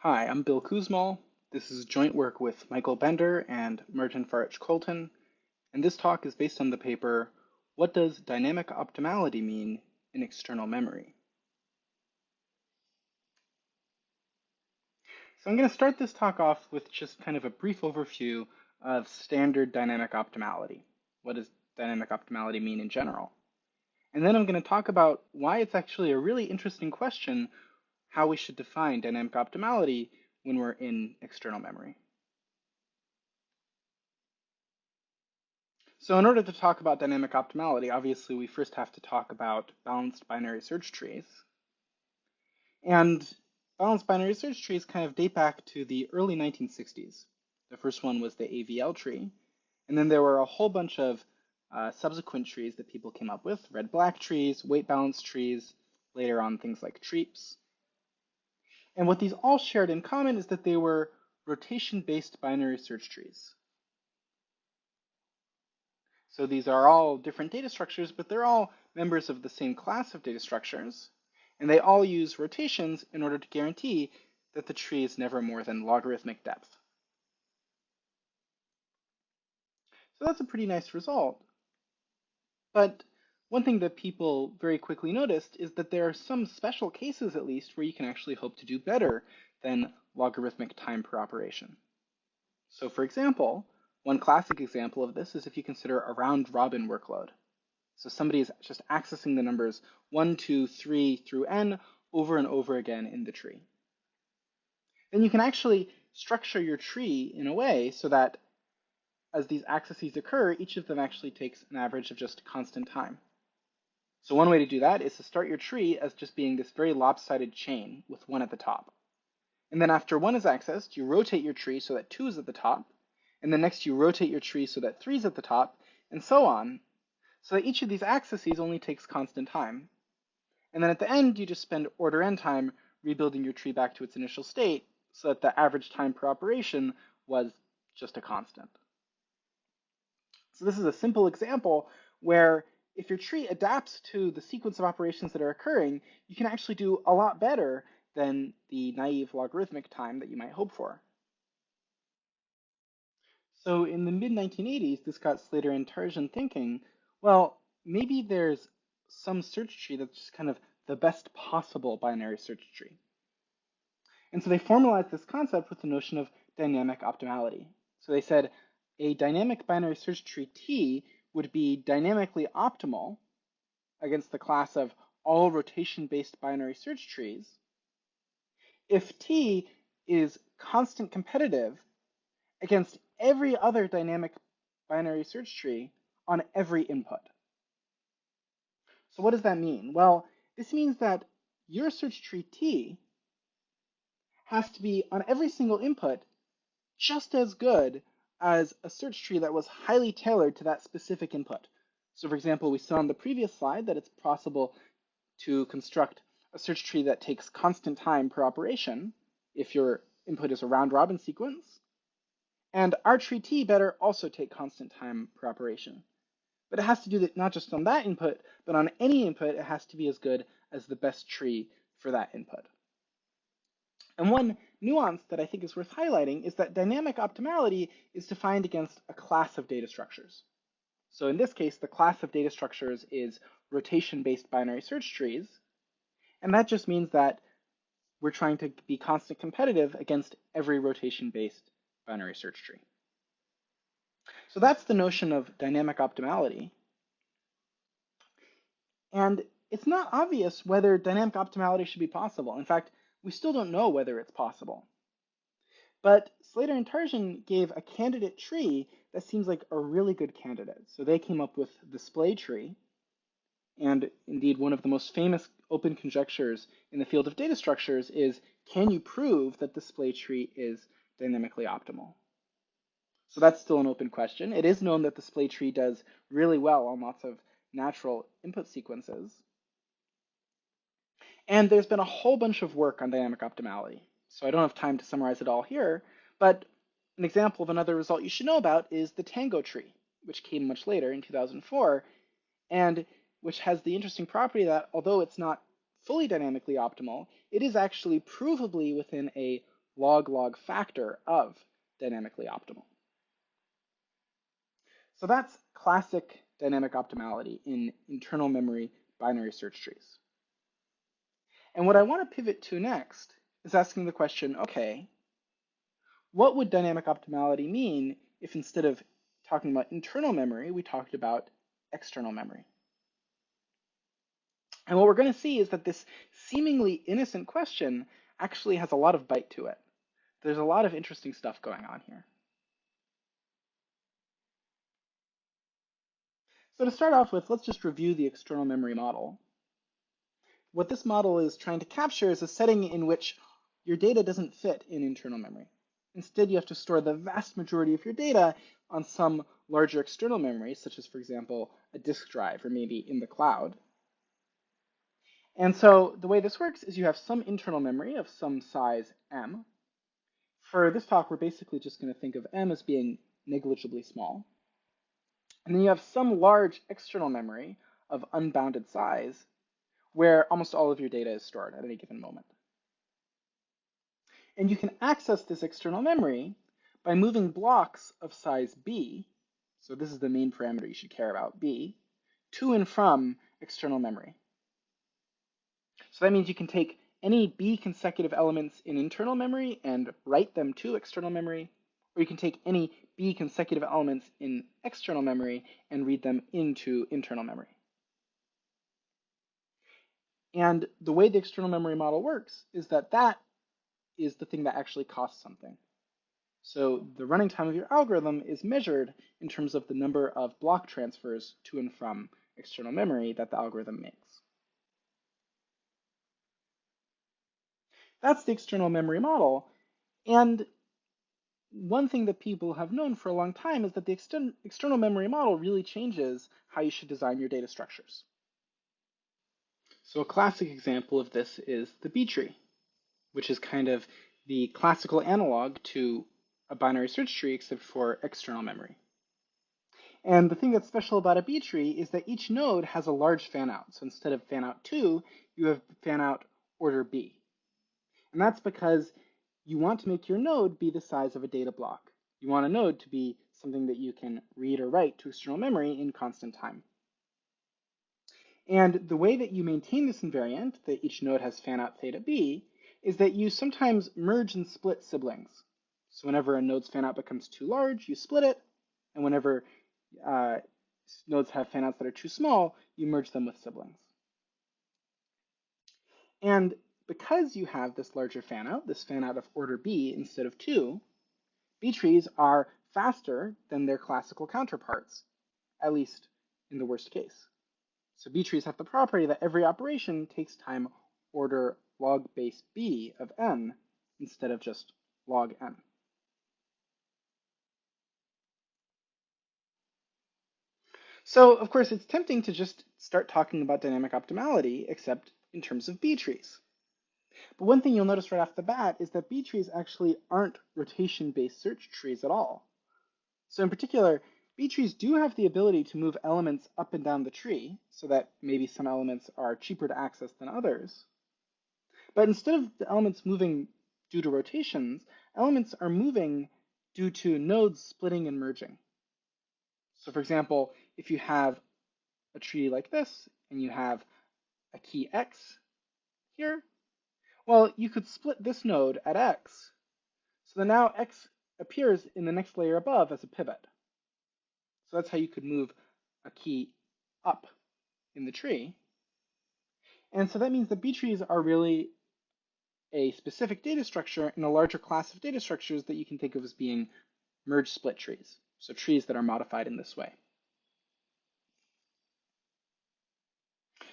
Hi, I'm Bill Kuszmaul. This is joint work with Michael Bender and Merton Farach-Colton, and this talk is based on the paper, What Does Dynamic Optimality Mean in External Memory? So I'm going to start this talk off with just kind of a brief overview of standard dynamic optimality. What does dynamic optimality mean in general? And then I'm going to talk about why it's actually a really interesting question how we should define dynamic optimality when we're in external memory. So in order to talk about dynamic optimality, obviously we first have to talk about balanced binary search trees. And balanced binary search trees kind of date back to the early 1960s. The first one was the AVL tree. And then there were a whole bunch of subsequent trees that people came up with, red-black trees, weight-balanced trees, later on things like treeps. And what these all shared in common is that they were rotation-based binary search trees. So these are all different data structures, but they're all members of the same class of data structures, and they all use rotations in order to guarantee that the tree is never more than logarithmic depth. So that's a pretty nice result. But one thing that people very quickly noticed is that there are some special cases, at least, where you can actually hope to do better than logarithmic time per operation. So for example, one classic example of this is if you consider a round-robin workload. So somebody is just accessing the numbers 1, 2, 3 through n over and over again in the tree. Then you can actually structure your tree in a way so that as these accesses occur, each of them actually takes an average of just constant time. So one way to do that is to start your tree as just being this very lopsided chain with 1 at the top. And then after 1 is accessed, you rotate your tree so that 2 is at the top, and then next you rotate your tree so that 3 is at the top, and so on, so that each of these accesses only takes constant time. And then at the end, you just spend order n time rebuilding your tree back to its initial state so that the average time per operation was just a constant. So this is a simple example where if your tree adapts to the sequence of operations that are occurring, you can actually do a lot better than the naive logarithmic time that you might hope for. So in the mid-1980s, this got Slater and Tarjan thinking, well, maybe there's some search tree that's just kind of the best possible binary search tree. And so they formalized this concept with the notion of dynamic optimality. So they said a dynamic binary search tree T would be dynamically optimal against the class of all rotation-based binary search trees if T is constant competitive against every other dynamic binary search tree on every input. So what does that mean? Well, this means that your search tree T has to be on every single input just as good as a search tree that was highly tailored to that specific input. So for example, we saw on the previous slide that it's possible to construct a search tree that takes constant time per operation if your input is a round-robin sequence. And our tree T better also take constant time per operation. But it has to do that not just on that input, but on any input, it has to be as good as the best tree for that input. And one nuance that I think is worth highlighting is that dynamic optimality is defined against a class of data structures. So in this case, the class of data structures is rotation-based binary search trees. And that just means that we're trying to be constant competitive against every rotation-based binary search tree. So that's the notion of dynamic optimality. And it's not obvious whether dynamic optimality should be possible. In fact, we still don't know whether it's possible. But Slater and Tarjan gave a candidate tree that seems like a really good candidate. So they came up with the splay tree. And indeed, one of the most famous open conjectures in the field of data structures is, can you prove that the splay tree is dynamically optimal? So that's still an open question. It is known that the splay tree does really well on lots of natural input sequences. And there's been a whole bunch of work on dynamic optimality. So I don't have time to summarize it all here, but an example of another result you should know about is the Tango tree, which came much later in 2004, and which has the interesting property that although it's not fully dynamically optimal, it is actually provably within a log-log factor of dynamically optimal. So that's classic dynamic optimality in internal memory binary search trees. And what I want to pivot to next is asking the question, okay, what would dynamic optimality mean if instead of talking about internal memory, we talked about external memory? And what we're going to see is that this seemingly innocent question actually has a lot of bite to it. There's a lot of interesting stuff going on here. So to start off with, let's just review the external memory model. What this model is trying to capture is a setting in which your data doesn't fit in internal memory. Instead, you have to store the vast majority of your data on some larger external memory, such as, for example, a disk drive or maybe in the cloud. And so the way this works is you have some internal memory of some size m. For this talk, we're basically just going to think of m as being negligibly small. And then you have some large external memory of unbounded size where almost all of your data is stored at any given moment. And you can access this external memory by moving blocks of size b, so this is the main parameter you should care about, b, to and from external memory. So that means you can take any b consecutive elements in internal memory and write them to external memory, or you can take any b consecutive elements in external memory and read them into internal memory. And the way the external memory model works is that that is the thing that actually costs something. So the running time of your algorithm is measured in terms of the number of block transfers to and from external memory that the algorithm makes. That's the external memory model. And one thing that people have known for a long time is that the external memory model really changes how you should design your data structures. So a classic example of this is the B tree, which is kind of the classical analog to a binary search tree except for external memory. And the thing that's special about a B tree is that each node has a large fanout. So instead of fanout 2, you have fanout order B. And that's because you want to make your node be the size of a data block. You want a node to be something that you can read or write to external memory in constant time. And the way that you maintain this invariant, that each node has fanout theta B, is that you sometimes merge and split siblings. So whenever a node's fanout becomes too large, you split it. And whenever nodes have fanouts that are too small, you merge them with siblings. And because you have this larger fanout, this fanout of order B instead of 2, B trees are faster than their classical counterparts, at least in the worst case. So B trees have the property that every operation takes time order log base B of n instead of just log n. So, of course, it's tempting to just start talking about dynamic optimality, except in terms of B trees. But one thing you'll notice right off the bat is that B trees actually aren't rotation-based search trees at all. So in particular, B trees do have the ability to move elements up and down the tree, so that maybe some elements are cheaper to access than others. But instead of the elements moving due to rotations, elements are moving due to nodes splitting and merging. So for example, if you have a tree like this, and you have a key x here, well, you could split this node at x, so that now x appears in the next layer above as a pivot. So that's how you could move a key up in the tree. And so that means that B trees are really a specific data structure in a larger class of data structures that you can think of as being merge split trees, so trees that are modified in this way.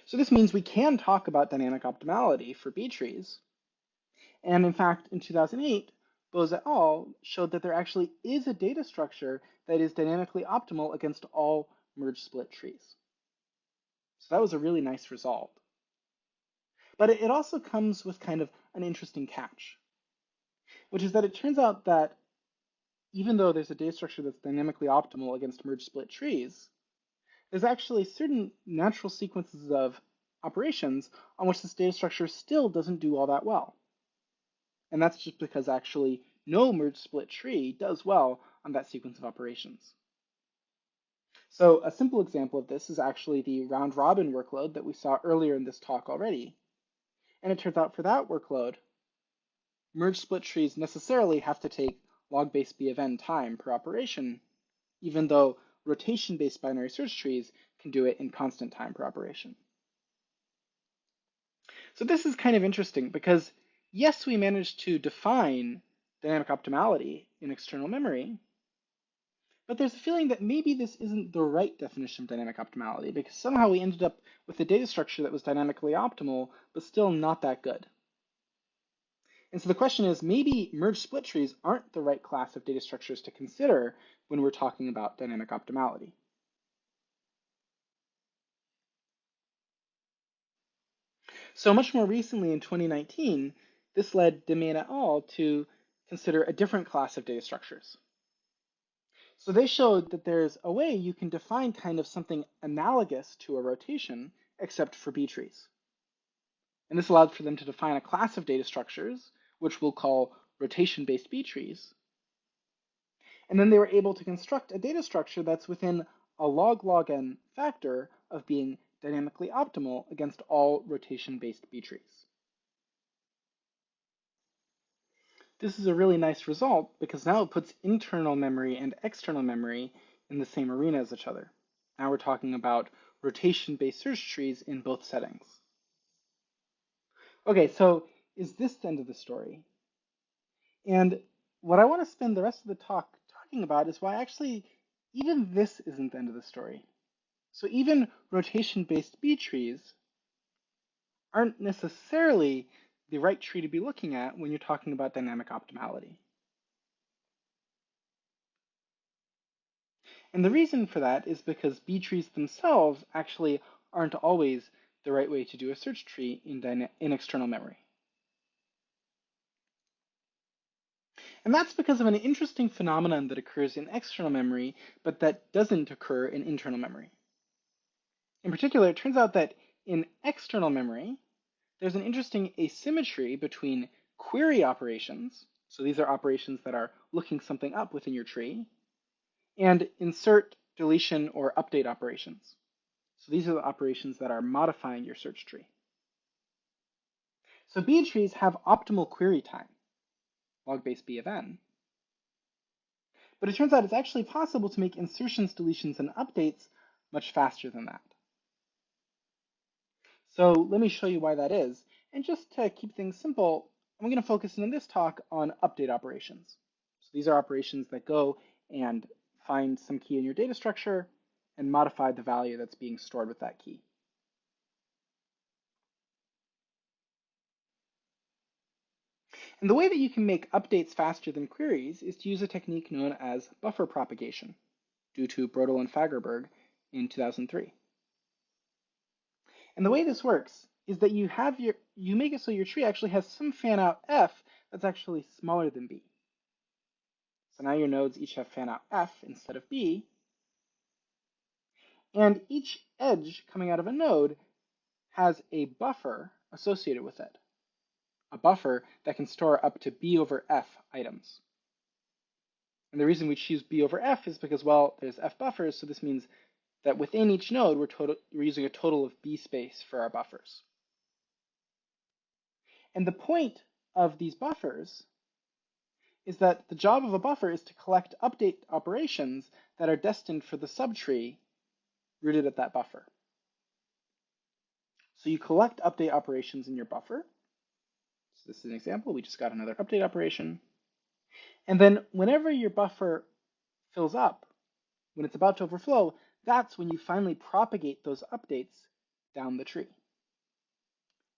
So this means we can talk about dynamic optimality for B trees. And in fact, in 2008, Bose et al. Showed that there actually is a data structure that is dynamically optimal against all merge split trees. So that was a really nice result. But it also comes with kind of an interesting catch, which is that it turns out that even though there's a data structure that's dynamically optimal against merge split trees, there's actually certain natural sequences of operations on which this data structure still doesn't do all that well. And that's just because actually no merge split tree does well on that sequence of operations. So a simple example of this is actually the round robin workload that we saw earlier in this talk already. And it turns out for that workload, merge split trees necessarily have to take log base B of n time per operation, even though rotation-based binary search trees can do it in constant time per operation. So this is kind of interesting because yes, we managed to define dynamic optimality in external memory, but there's a feeling that maybe this isn't the right definition of dynamic optimality because somehow we ended up with a data structure that was dynamically optimal, but still not that good. And so the question is, maybe merge split trees aren't the right class of data structures to consider when we're talking about dynamic optimality. So much more recently in 2019, this led Demain et al. To consider a different class of data structures. So they showed that there's a way you can define kind of something analogous to a rotation, except for B trees. And this allowed for them to define a class of data structures, which we'll call rotation-based B trees. And then they were able to construct a data structure that's within a log n factor of being dynamically optimal against all rotation-based B trees. This is a really nice result because now it puts internal memory and external memory in the same arena as each other. Now we're talking about rotation-based search trees in both settings. Okay, so is this the end of the story? And what I want to spend the rest of the talk talking about is why actually even this isn't the end of the story. So even rotation-based B trees aren't necessarily the right tree to be looking at when you're talking about dynamic optimality. And the reason for that is because B trees themselves actually aren't always the right way to do a search tree in external memory. And that's because of an interesting phenomenon that occurs in external memory, but that doesn't occur in internal memory. In particular, it turns out that in external memory, there's an interesting asymmetry between query operations, so these are operations that are looking something up within your tree, and insert, deletion, or update operations. So these are the operations that are modifying your search tree. So B trees have optimal query time, log base B of n. But it turns out it's actually possible to make insertions, deletions, and updates much faster than that. So let me show you why that is. And just to keep things simple, I'm going to focus in this talk on update operations. So these are operations that go and find some key in your data structure and modify the value that's being stored with that key. And the way that you can make updates faster than queries is to use a technique known as buffer propagation, due to Brodel and Fagerberg in 2003. And the way this works is that you make it so your tree actually has some fanout f that's actually smaller than b. So now your nodes each have fanout f instead of b, and each edge coming out of a node has a buffer associated with it, a buffer that can store up to b over f items. And the reason we choose b over f is because, well, there's f buffers, so this means that within each node, we're using a total of b space for our buffers. And the point of these buffers is that the job of a buffer is to collect update operations that are destined for the subtree rooted at that buffer. So you collect update operations in your buffer. So this is an example. We just got another update operation. And then whenever your buffer fills up, when it's about to overflow, that's when you finally propagate those updates down the tree.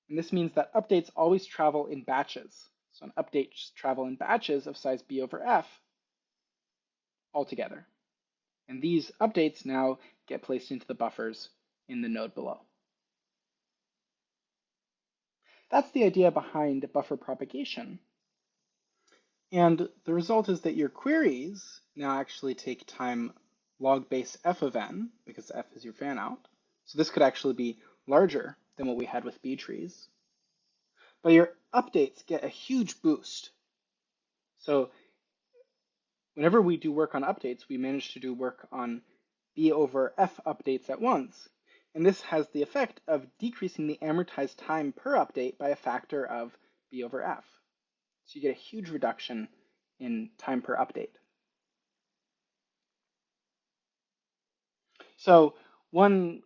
And this means that updates always travel in batches. So an updates travel in batches of size b over f altogether. And these updates now get placed into the buffers in the node below. That's the idea behind buffer propagation. And the result is that your queries now actually take time log base f of n, because f is your fan out. So this could actually be larger than what we had with B trees. but your updates get a huge boost. So whenever we do work on updates, we manage to do work on B over F updates at once. And this has the effect of decreasing the amortized time per update by a factor of B over F. So you get a huge reduction in time per update. So one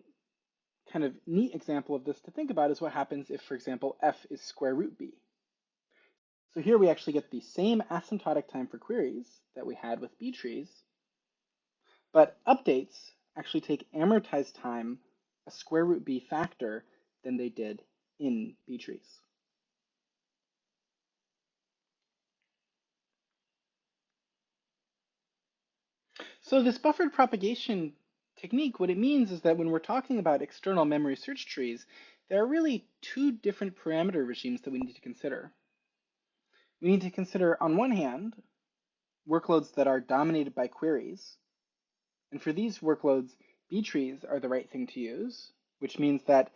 kind of neat example of this to think about is what happens if, for example, F is square root B. So here we actually get the same asymptotic time for queries that we had with B trees, but updates actually take amortized time a square root B factor than they did in B trees. So this buffered propagation technique, what it means is that when we're talking about external memory search trees, there are really two different parameter regimes that we need to consider. We need to consider, on one hand, workloads that are dominated by queries. And for these workloads, B trees are the right thing to use, which means that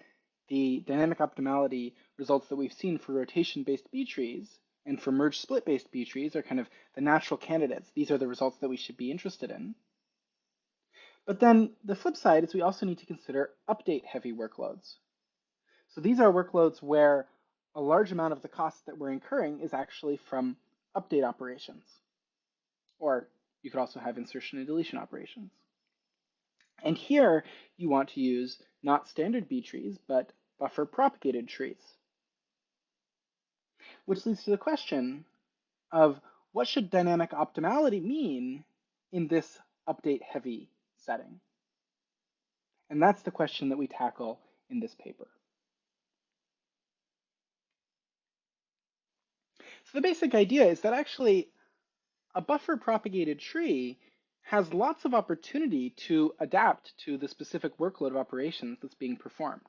the dynamic optimality results that we've seen for rotation-based B trees and for merge-split-based B trees are kind of the natural candidates. These are the results that we should be interested in. But then the flip side is we also need to consider update-heavy workloads. So these are workloads where a large amount of the cost that we're incurring is actually from update operations. Or you could also have insertion and deletion operations. And here you want to use not standard B trees, but buffer-propagated trees. Which leads to the question of what should dynamic optimality mean in this update-heavy setting? And that's the question that we tackle in this paper. So the basic idea is that actually a buffer-propagated tree has lots of opportunity to adapt to the specific workload of operations that's being performed.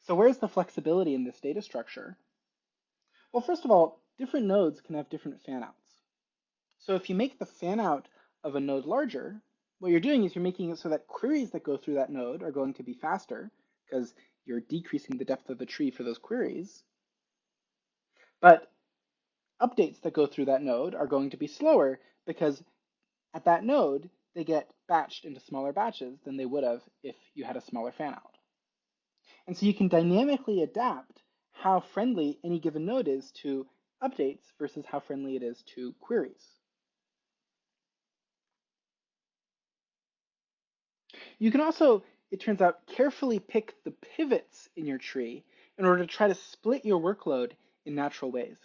So where's the flexibility in this data structure? Well, first of all, different nodes can have different fan-outs. So if you make the fan-out of a node larger, what you're doing is you're making it so that queries that go through that node are going to be faster because you're decreasing the depth of the tree for those queries. But updates that go through that node are going to be slower because at that node, they get batched into smaller batches than they would have if you had a smaller fan-out. And so you can dynamically adapt how friendly any given node is to updates versus how friendly it is to queries. You can also, it turns out, carefully pick the pivots in your tree in order to try to split your workload in natural ways.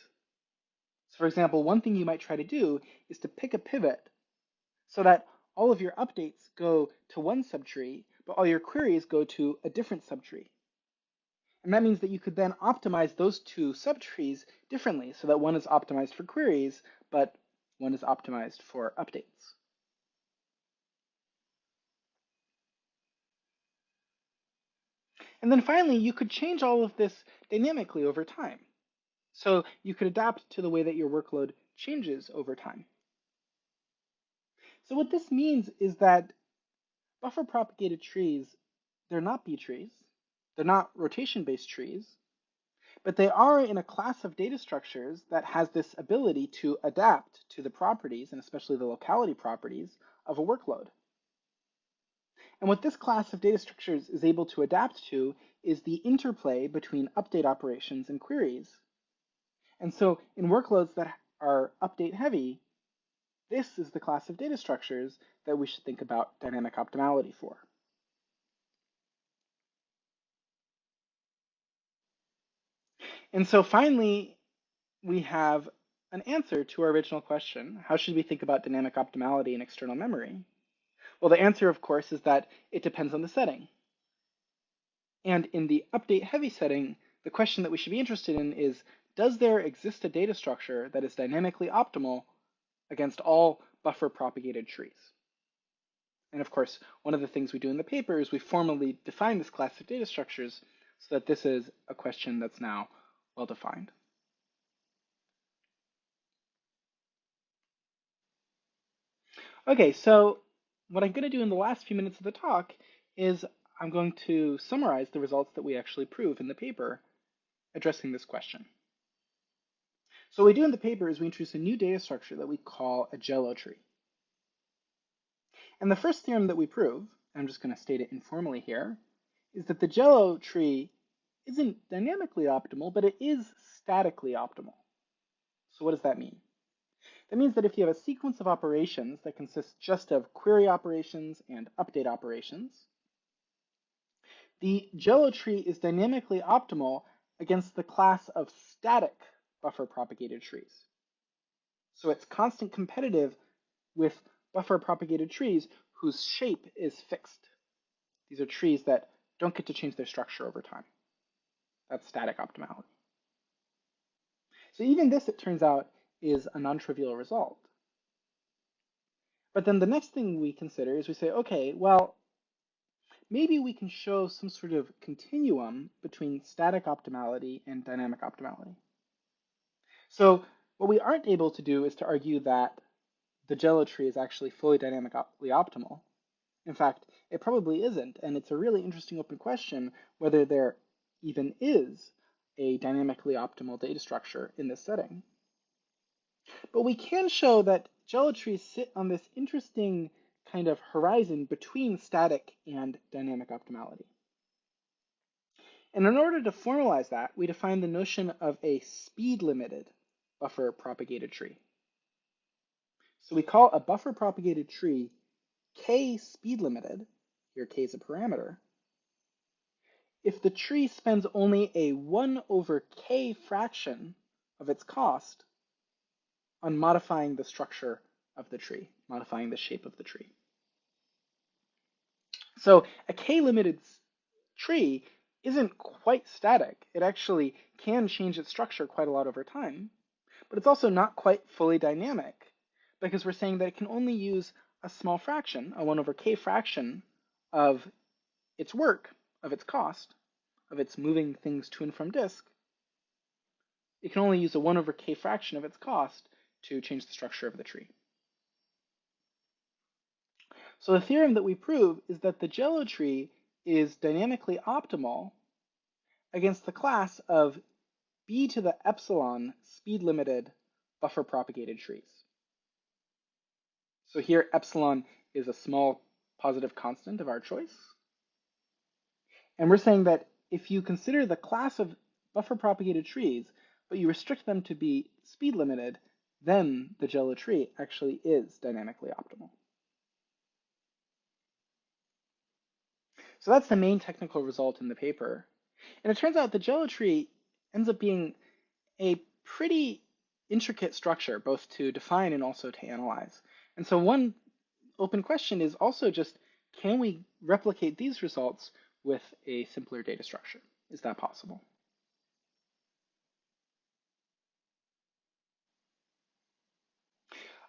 So for example, one thing you might try to do is to pick a pivot so that all of your updates go to one subtree, but all your queries go to a different subtree. And that means that you could then optimize those two subtrees differently so that one is optimized for queries, but one is optimized for updates. And then finally, you could change all of this dynamically over time. So you could adapt to the way that your workload changes over time. So what this means is that buffer-propagated trees, they're not B trees, they're not rotation-based trees, but they are in a class of data structures that has this ability to adapt to the properties, and especially the locality properties, of a workload. And what this class of data structures is able to adapt to is the interplay between update operations and queries. And so in workloads that are update heavy, this is the class of data structures that we should think about dynamic optimality for. And so finally, we have an answer to our original question. How should we think about dynamic optimality in external memory? Well, the answer, of course, is that it depends on the setting. And in the update-heavy setting, the question that we should be interested in is, does there exist a data structure that is dynamically optimal against all buffer-propagated trees? And of course, one of the things we do in the paper is we formally define this class of data structures so that this is a question that's now well-defined. Okay, so what I'm going to do in the last few minutes of the talk is I'm going to summarize the results that we actually prove in the paper, addressing this question. So what we do in the paper is we introduce a new data structure that we call a Jello tree. And the first theorem that we prove, and I'm just going to state it informally here, is that the Jello tree isn't dynamically optimal, but it is statically optimal. So what does that mean? That means that if you have a sequence of operations that consists just of query operations and update operations, the Jello tree is dynamically optimal against the class of static buffer-propagated trees. So it's constant competitive with buffer-propagated trees whose shape is fixed. These are trees that don't get to change their structure over time. That's static optimality. So even this, it turns out, is a non-trivial result. But then the next thing we consider is we say, okay, well, maybe we can show some sort of continuum between static optimality and dynamic optimality. So what we aren't able to do is to argue that the Jello tree is actually fully dynamically optimal. In fact, it probably isn't, and it's a really interesting open question whether there even is a dynamically optimal data structure in this setting. But we can show that Jello trees sit on this interesting kind of horizon between static and dynamic optimality. And in order to formalize that, we define the notion of a speed-limited buffer-propagated tree. So we call a buffer-propagated tree k speed-limited, here k is a parameter, if the tree spends only a 1 over k fraction of its cost on modifying the structure of the tree, modifying the shape of the tree. So a k-limited tree isn't quite static. It actually can change its structure quite a lot over time, but it's also not quite fully dynamic because we're saying that it can only use a small fraction, a 1 over k fraction of its work, of its cost, of its moving things to and from disk. It can only use a 1 over k fraction of its cost to change the structure of the tree. So the theorem that we prove is that the Jello tree is dynamically optimal against the class of b to the epsilon speed-limited buffer-propagated trees. So here epsilon is a small positive constant of our choice. And we're saying that if you consider the class of buffer-propagated trees, but you restrict them to be speed-limited, then the Jello tree actually is dynamically optimal. So that's the main technical result in the paper. And it turns out the Jello tree ends up being a pretty intricate structure, both to define and also to analyze. And so one open question is also just, can we replicate these results with a simpler data structure? Is that possible?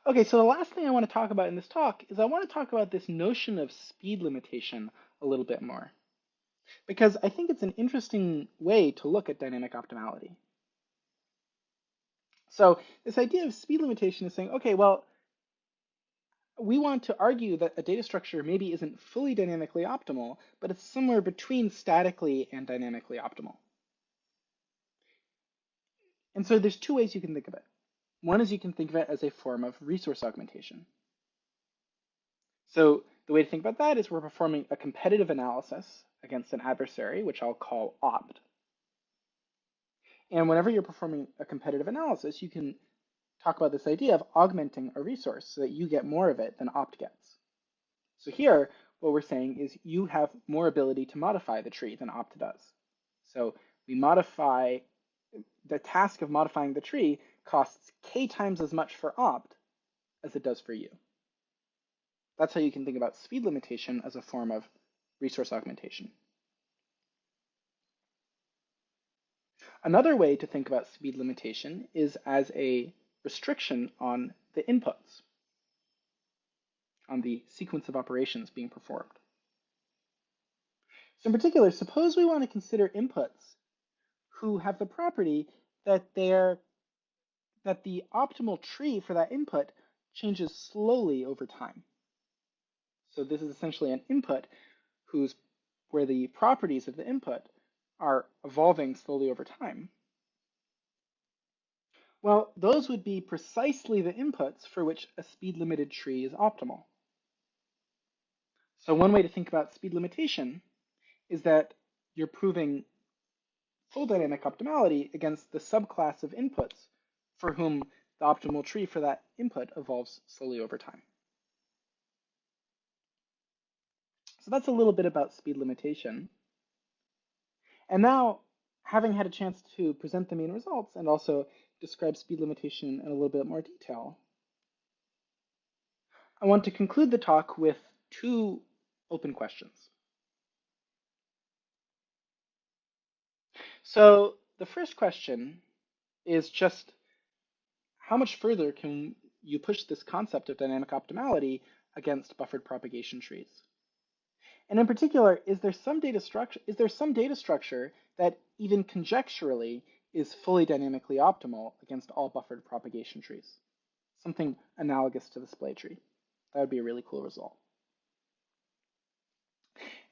Okay, so the last thing I want to talk about in this talk is I want to talk about this notion of speed limitation a little bit more, because I think it's an interesting way to look at dynamic optimality. So this idea of speed limitation is saying, okay, well, we want to argue that a data structure maybe isn't fully dynamically optimal, but it's somewhere between statically and dynamically optimal. And so there's two ways you can think of it. One is you can think of it as a form of resource augmentation. So the way to think about that is we're performing a competitive analysis against an adversary, which I'll call opt. And whenever you're performing a competitive analysis, you can talk about this idea of augmenting a resource so that you get more of it than opt gets. So here, what we're saying is you have more ability to modify the tree than opt does. So we modify, the task of modifying the tree costs k times as much for opt as it does for you. That's how you can think about speed limitation as a form of resource augmentation. Another way to think about speed limitation is as a restriction on the inputs, on the sequence of operations being performed. So in particular, suppose we want to consider inputs who have the property that the optimal tree for that input changes slowly over time. So this is essentially an input where the properties of the input are evolving slowly over time. Well, those would be precisely the inputs for which a speed-limited tree is optimal. So one way to think about speed limitation is that you're proving full dynamic optimality against the subclass of inputs for whom the optimal tree for that input evolves slowly over time. So that's a little bit about speed limitation. And now, having had a chance to present the main results and also describe speed limitation in a little bit more detail, I want to conclude the talk with two open questions. So the first question is just how much further can you push this concept of dynamic optimality against buffered propagation trees? And in particular, is there some data structure that even conjecturally is fully dynamically optimal against all buffered propagation trees? Something analogous to the splay tree. That would be a really cool result.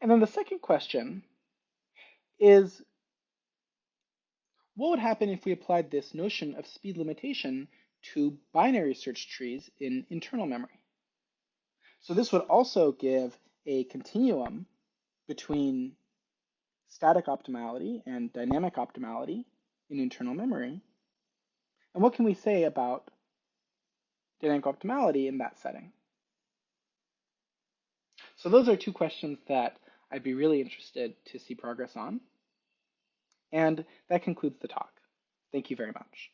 And then the second question is, what would happen if we applied this notion of speed limitation to binary search trees in internal memory? So this would also give a continuum between static optimality and dynamic optimality in internal memory. And what can we say about dynamic optimality in that setting? So those are two questions that I'd be really interested to see progress on. And that concludes the talk. Thank you very much.